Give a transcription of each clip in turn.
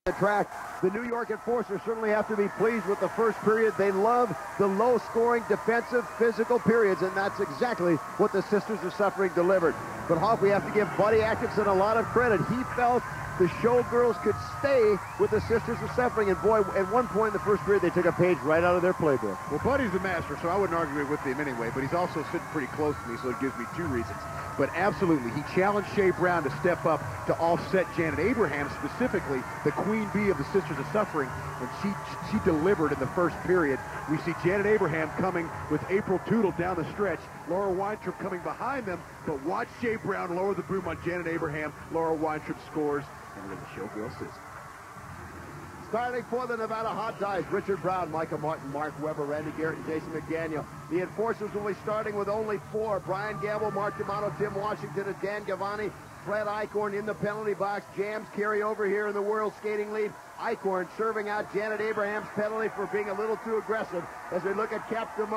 The track. The New York Enforcers certainly have to be pleased with the first period. They love the low-scoring, defensive, physical periods, and that's exactly what the Sisters of Suffering delivered. But Hawk, we have to give Buddy Atkinson a lot of credit. He felt the Showgirls could stay with the Sisters of Suffering, and boy, at one point in the first period, they took a page right out of their playbook. Well, Buddy's the master, so I wouldn't argue with him anyway, but he's also sitting pretty close to me, so it gives me two reasons. But absolutely, he challenged Shea Brown to step up to offset Janet Abraham, specifically the queen bee of the Sisters of Suffering, and she delivered in the first period. We see Janet Abraham coming with April Tootle down the stretch, Laura Weintraub coming behind them, but watch Shea Brown lower the boom on Janet Abraham. Laura Weintraub scores, and we're in the Showgirl system. Starting for the Nevada Hot Dice, Richard Brown, Micah Martin, Mark Webber, Randy Garrett, and Jason McDaniel. The Enforcers will be starting with only four. Brian Gamble, Mark D'Amato, Tim Washington, and Dan Gavani. Fred Eichhorn in the penalty box. Jams carry over here in the World Skating Lead. Eichhorn serving out Janet Abraham's penalty for being a little too aggressive as we look at Captain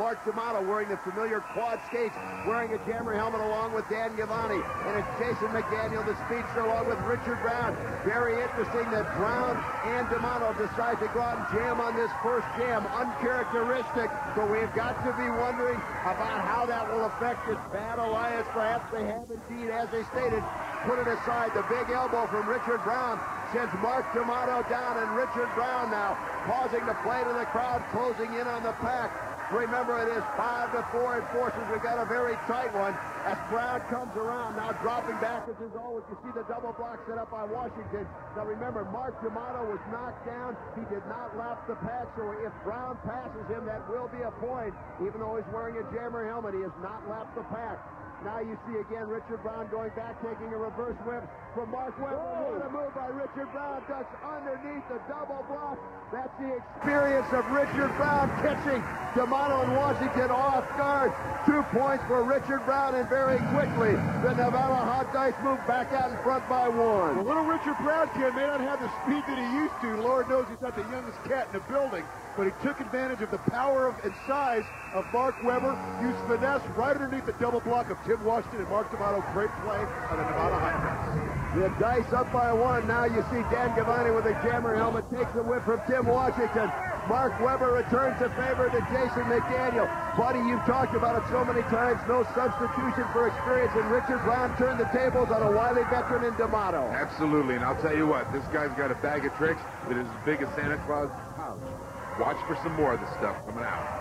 Mark D'Amato wearing the familiar quad skates, wearing a jammer helmet along with Dan Gavani. And it's Jason McDaniel, the speedster, along with Richard Brown. Very interesting that Brown and D'Amato decide to go out and jam on this first jam. Uncharacteristic, but we've got to be wondering about how that will affect this bad alliance. Perhaps they have indeed, as they stated, put it aside. The big elbow from Richard Brown sends Mark D'Amato down, and Richard Brown now pausing to play to the crowd, closing in on the pack. Remember, it is 5-4 Enforcers. We've got a very tight one as Brown comes around, now dropping back as is always. You see the double block set up by Washington. Now remember, Mark D'Amato was knocked down. He did not lap the pack, so if Brown passes him, that will be a point. Even though he's wearing a jammer helmet, he has not lapped the pack. Now you see again Richard Brown going back, taking a reverse whip from Mark Webber. What a move by Richard Brown. Ducks underneath the double block. That's the experience of Richard Brown catching D'Amato and Washington off guard. 2 points for Richard Brown, and very quickly the Nevada Hot Dice move back out in front by one. The little Richard Brown kid may not have the speed that he used to. Lord knows he's not the youngest cat in the building, but he took advantage of the power and size of Mark Webber, used finesse right underneath the double block of Tim Washington and Mark D'Amato. Great play on the Nevada Hot Dice. The Dice up by one. Now you see Dan Gavani with a jammer helmet takes the whip from Tim Washington. Mark Webber returns the favor to Jason McDaniel. Buddy, you've talked about it so many times. No substitution for experience, and Richard Brown turned the tables on a wily veteran in D'Amato. Absolutely, and I'll tell you what, this guy's got a bag of tricks that is as big as Santa Claus' house. Watch for some more of this stuff coming out.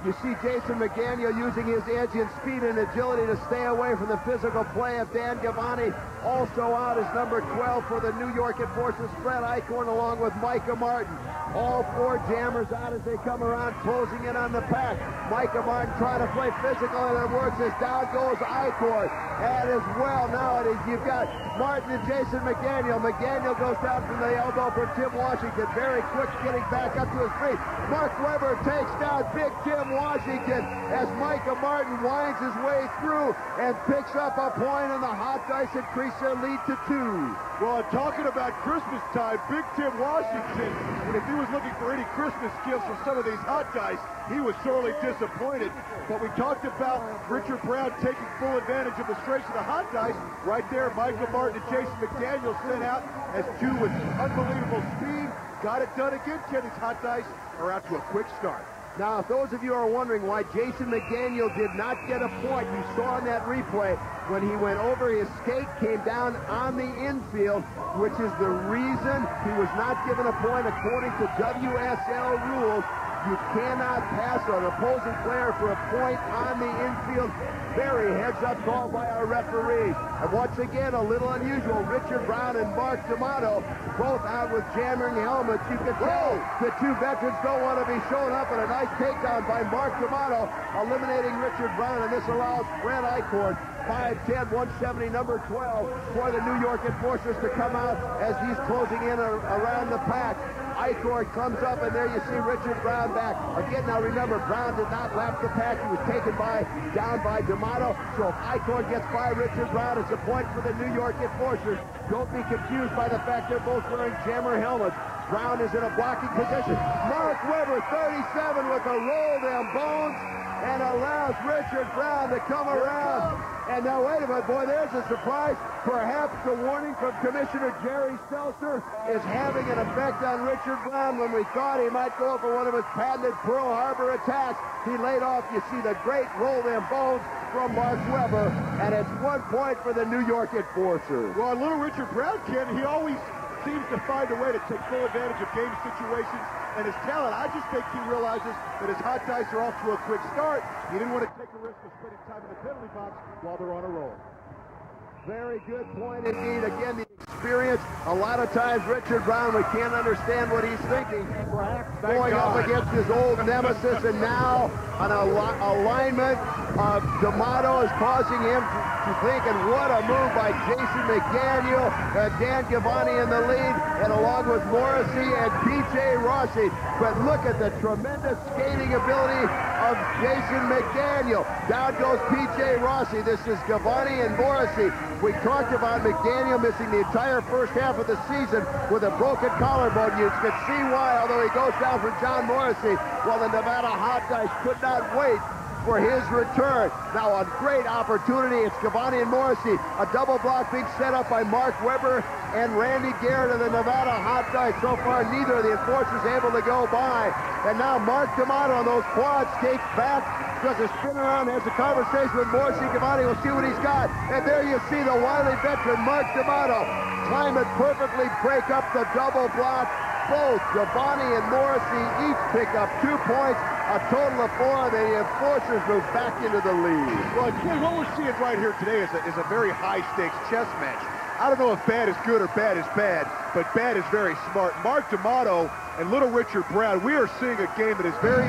You see Jason McDaniel using his edge and speed and agility to stay away from the physical play of Dan Gavani. Also out is number 12 for the New York Enforcers, Fred Eichhorn, along with Micah Martin. All four jammers out as they come around, closing in on the pack. Micah Martin trying to play physical, and it works as down goes Eichhorn. And as well, now you've got Martin and Jason McDaniel. McDaniel goes down from the elbow for Tim Washington. Very quick getting back up to his feet. Mark Webber takes down big Tim Washington as Micah Martin winds his way through and picks up a point, and the Hot Dice increase their lead to 2. Well, talking about Christmas time, big Tim Washington, and if he was looking for any Christmas gifts from some of these Hot Dice, he was sorely disappointed. But we talked about Richard Brown taking full advantage of the strengths of the Hot Dice. Right there, Micah Martin and Jason McDaniel sent out as two with unbelievable speed. Got it done again, Ken. These Hot Dice are out to a quick start. Now, if those of you are wondering why Jason McDaniel did not get a point, you saw in that replay when he went over, his skate came down on the infield, which is the reason he was not given a point according to WSL rules. You cannot pass an opposing player for a point on the infield. Very heads-up call by our referees. And once again, a little unusual. Richard Brown and Mark D'Amato both out with jammering helmets. You can tell the two veterans don't want to be shown up, and a nice takedown by Mark D'Amato, eliminating Richard Brown, and this allows Fred Eichhorn, 5'10", 170, number 12, for the New York Enforcers to come out as he's closing in around the pack. Eichhorn comes up, and there you see Richard Brown back. Again, now remember, Brown did not lap the pack. He was taken down by D'Amato. So if Eichhorn gets by Richard Brown, it's a point for the New York Enforcers. Don't be confused by the fact they're both wearing jammer helmets. Brown is in a blocking position. Mark Webber, 37, with a roll them bones, and allows Richard Brown to come around. And now, wait a minute, boy, there's a surprise. Perhaps the warning from Commissioner Jerry Seltzer is having an effect on Richard Brown. When we thought he might go for one of his patented Pearl Harbor attacks, he laid off. You see the great roll them bones from Mark Webber, and it's 1 point for the New York Enforcers. Well, little Richard Brown, Ken, he always seems to find a way to take full advantage of game situations and his talent. I just think he realizes that his hot dice are off to a quick start. He didn't want to take a risk of spending time in the penalty box while they're on a roll. Very good point indeed. Again, the experience. A lot of times, Richard Brown, we can't understand what he's thinking. Perhaps going up against his old nemesis, and now an alignment of D'Amato is causing him to think, and what a move by Jason McDaniel. Dan Givani in the lead, and along with Morrissey and P.J. Rossi. But look at the tremendous skating ability of Jason McDaniel. Down goes P.J. Rossi. This is Givani and Morrissey. We talked about McDaniel missing the entire first half of the season with a broken collarbone. You can see why, although he goes down for John Morrissey. Well, the Nevada Hot Dice could not wait for his return. Now a great opportunity. It's Givani and Morrissey. A double block being set up by Mark Webber and Randy Garrett of the Nevada Hot Dice. So far, neither of the enforcers able to go by. And now Mark D'Amato on those quad skates back, does a spin around, has a conversation with Morrissey. Givani will see what he's got. And there you see the wily veteran, Mark D'Amato, time it perfectly, break up the double block. Both Givani and Morrissey each pick up 2 points. A total of 4. The enforcers move back into the lead. Well, Ken, what we're seeing right here today is a very high-stakes chess match. I don't know if bad is good or bad is bad, but bad is very smart. Mark D'Amato and little Richard Brown, we are seeing a game that is very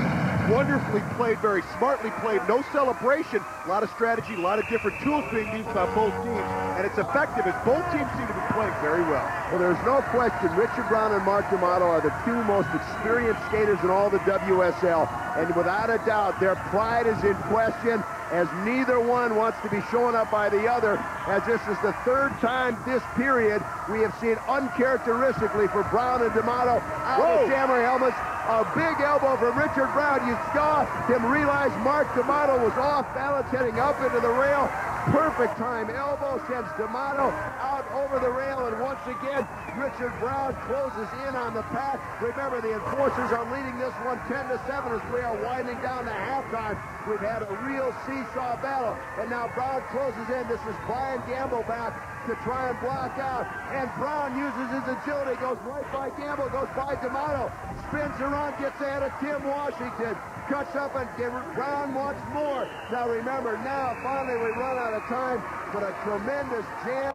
wonderfully played, very smartly played, no celebration, a lot of strategy, a lot of different tools being used by both teams, and it's effective as both teams seem to be playing very well. Well, there's no question Richard Brown and Mark D'Amato are the two most experienced skaters in all the WSL, and without a doubt, their pride is in question, as neither one wants to be showing up by the other, as this is the third time this period we have seen uncharacteristically for Brown and D'Amato out of jammer helmets. A big elbow from Richard Brown. You saw him realize Mark D'Amato was off balance heading up into the rail. Perfect time elbow sends D'Amato out over the rail, and once again Richard Brown closes in on the pack. Remember, the enforcers are leading this one 10-7 as we are winding down to halftime. We've had a real seesaw battle, and now Brown closes in. This is Brian Gamble back to try and block out, and Brown uses his agility, goes right by Gamble, goes by D'Amato, spins around, gets ahead of Tim Washington, cuts up, and Brown wants more. Now remember, now finally we run out of time, but a tremendous jam